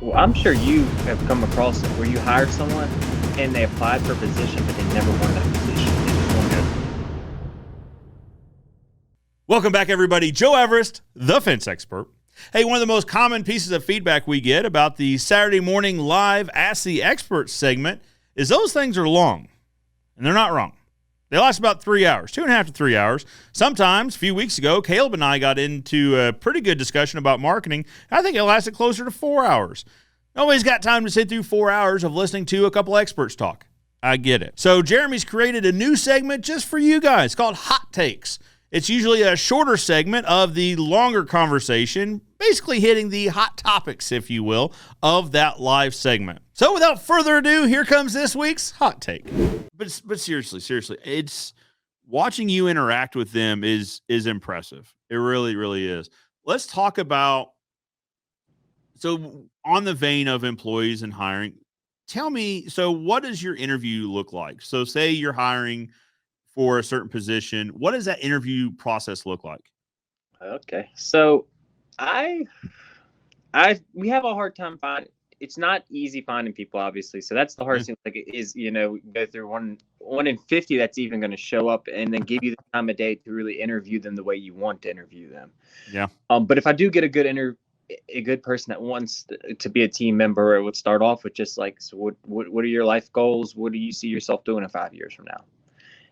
Well, I'm sure you have come across it where you hire someone and they applied for a position, but they never won that position. They just wanted to. Welcome back, everybody. Joe Everest, the fence expert. Hey, one of the most common pieces of feedback we get about the Saturday morning live Ask the Expert segment is those things are long, and they're not wrong. They last about 3 hours, 2.5 to 3 hours. Sometimes, a few weeks ago, Caleb and I got into a pretty good discussion about marketing. I think it lasted closer to 4 hours. Nobody's got time to sit through 4 hours of listening to a couple experts talk. I get it. So Jeremy's created a new segment just for you guys called Hot Takes. It's usually a shorter segment of the longer conversation, basically hitting the hot topics, if you will, of that live segment. So without further ado, here comes this week's Hot Take. But seriously, it's watching you interact with them is impressive. It really, really is. Let's talk about, so on the vein of employees and hiring, tell me, so what does your interview look like? So say you're hiring for a certain position. What does that interview process look like? Okay. So we have a hard time finding. It's not easy finding people, obviously. So that's the hardest thing. Like it is, go through one in 50 that's even going to show up and then give you the time of day to really interview them the way you want to interview them. Yeah. But if I do get a good person that wants to be a team member, it would start off with just like, so what are your life goals? What do you see yourself doing in 5 years from now?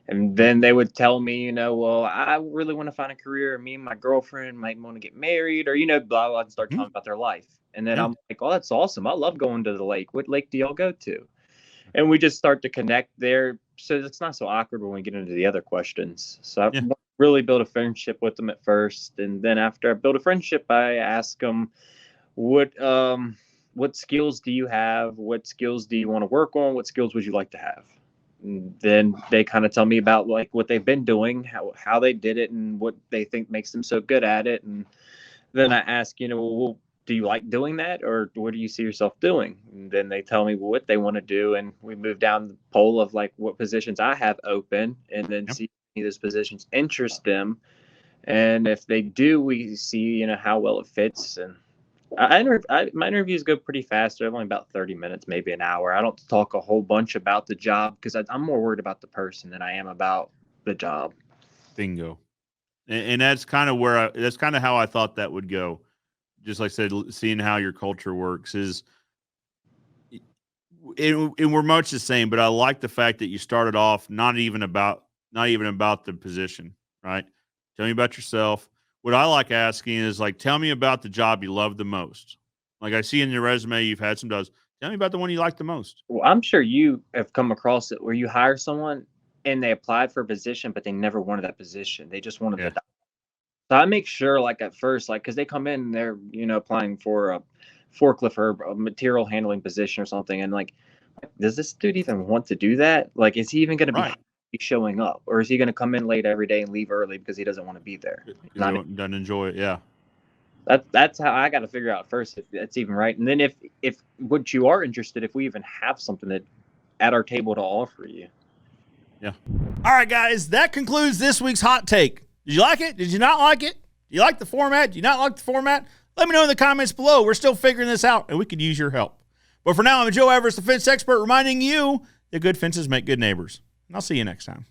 And then they would tell me, well, I really want to find a career. Me and my girlfriend might want to get married or, blah, blah, and start talking about their life. And then I'm like, oh, that's awesome. I love going to the lake. What lake do y'all go to? And we just start to connect there. So it's not so awkward when we get into the other questions. So I really build a friendship with them at first. And then after I build a friendship, I ask them, what skills do you have? What skills do you want to work on? What skills would you like to have? And then they kind of tell me about like what they've been doing, how they did it, and what they think makes them so good at it. And then I ask, well, do you like doing that, or what do you see yourself doing? And then they tell me what they want to do, and we move down the pole of like what positions I have open, and then see if those positions interest them. And if they do, we see how well it fits. And my interviews go pretty fast. They're only about 30 minutes, maybe an hour. I don't talk a whole bunch about the job because I'm more worried about the person than I am about the job. Bingo. And that's kind of that's kind of how I thought that would go. Just like I said, seeing how your culture works and we're much the same, but I like the fact that you started off not even about the position, right? Tell me about yourself. What I like asking is like, tell me about the job you love the most. Like I see in your resume, you've had some jobs. Tell me about the one you like the most. Well, I'm sure you have come across it where you hire someone and they applied for a position, but they never wanted that position. They just wanted the job. So I make sure like at first, like, cause they come in and they're, applying for a forklift or a material handling position or something. And like, does this dude even want to do that? Like, is he even going to be showing up, or is he going to come in late every day and leave early because he doesn't want to be there? Doesn't enjoy it. Yeah. That's how I got to figure out first if that's even right. And then if what you are interested, if we even have something that at our table to offer you. Yeah. All right, guys, that concludes this week's Hot Take. Did you like it? Did you not like it? Do you like the format? Do you not like the format? Let me know in the comments below. We're still figuring this out, and we could use your help. But for now, I'm Joe Everest, the fence expert, reminding you that good fences make good neighbors. And I'll see you next time.